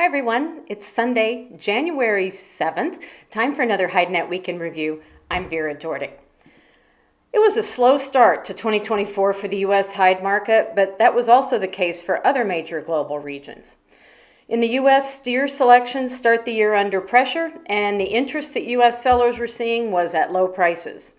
Hi everyone, it's Sunday, January 7th. Time for another HideNet Week in Review. I'm Vera Jordick. It was a slow start to 2024 for the U.S. hide market, but that was also the case for other major global regions. In the U.S., steer selections start the year under pressure, and the interest that U.S. sellers were seeing was at low prices.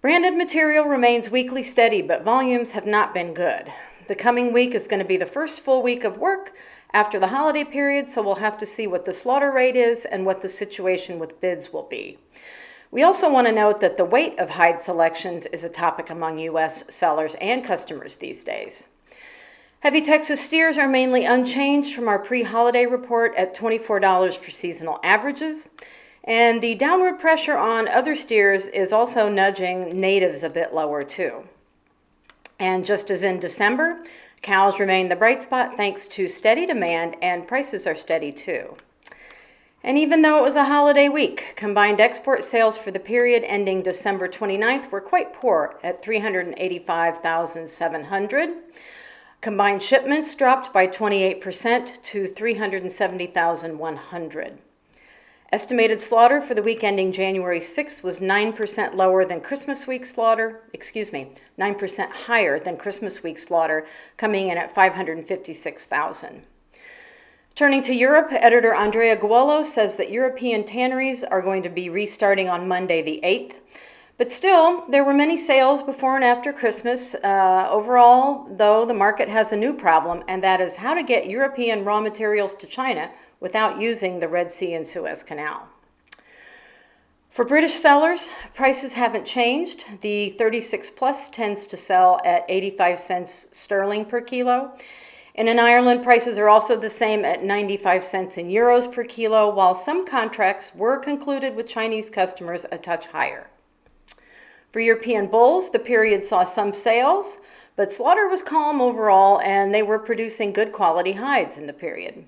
Branded material remains weekly steady, but volumes have not been good. The coming week is going to be the first full week of work after the holiday period, so we'll have to see what the slaughter rate is and what the situation with bids will be. We also want to note that the weight of hide selections is a topic among U.S. sellers and customers these days. Heavy Texas steers are mainly unchanged from our pre-holiday report at $24 for seasonal averages. And the downward pressure on other steers is also nudging natives a bit lower too. And just as in December, cows remain the bright spot thanks to steady demand, and prices are steady too. And even though it was a holiday week, combined export sales for the period ending December 29th were quite poor at 385,700. Combined shipments dropped by 28% to 370,100. Estimated slaughter for the week ending January 6th was 9% lower than Christmas week slaughter, 9% higher than Christmas week slaughter, coming in at 556,000. Turning to Europe, editor Andrea Guolo says that European tanneries are going to be restarting on Monday the 8th. But still, there were many sales before and after Christmas. Overall, though, the market has a new problem, and that is how to get European raw materials to China without using the Red Sea and Suez Canal. For British sellers, prices haven't changed. The 36 plus tends to sell at 85 cents sterling per kilo. And in Ireland, prices are also the same at 95 cents in euros per kilo, while some contracts were concluded with Chinese customers a touch higher. For European bulls, the period saw some sales, but slaughter was calm overall, and they were producing good quality hides in the period.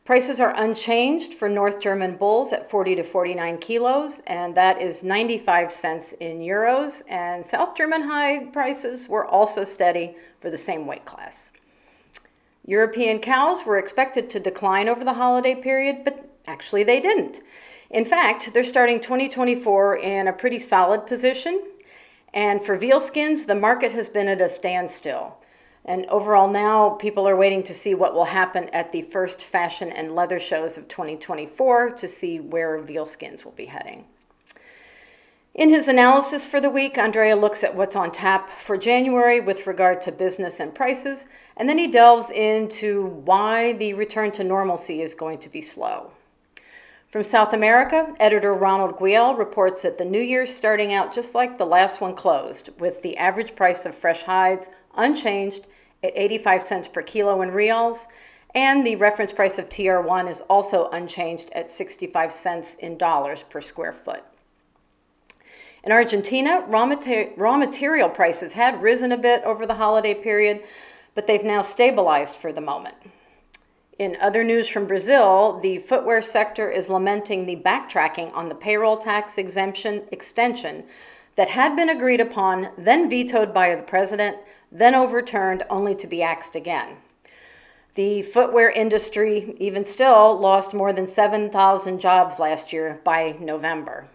Prices are unchanged for North German bulls at 40 to 49 kilos, and that is 95 cents in euros, and South German hide prices were also steady for the same weight class. European cows were expected to decline over the holiday period, but actually they didn't. In fact, they're starting 2024 in a pretty solid position, and for veal skins, the market has been at a standstill. And overall now, people are waiting to see what will happen at the first fashion and leather shows of 2024 to see where veal skins will be heading. In his analysis for the week, Andrea looks at what's on tap for January with regard to business and prices, and then he delves into why the return to normalcy is going to be slow. From South America, editor Ronald Guiel reports that the new year's starting out just like the last one closed, with the average price of fresh hides unchanged at 85 cents per kilo in reals, and the reference price of TR1 is also unchanged at 65 cents in dollars per square foot. In Argentina, raw material prices had risen a bit over the holiday period, but they've now stabilized for the moment. In other news from Brazil, the footwear sector is lamenting the backtracking on the payroll tax exemption extension that had been agreed upon, then vetoed by the president, then overturned only to be axed again. The footwear industry, even still, lost more than 7,000 jobs last year by November.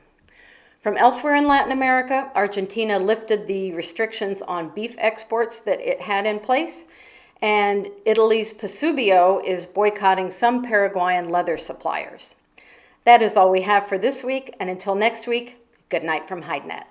From elsewhere in Latin America, Argentina lifted the restrictions on beef exports that it had in place, and Italy's Pasubio is boycotting some Paraguayan leather suppliers. That is all we have for this week, and until next week, good night from HideNet.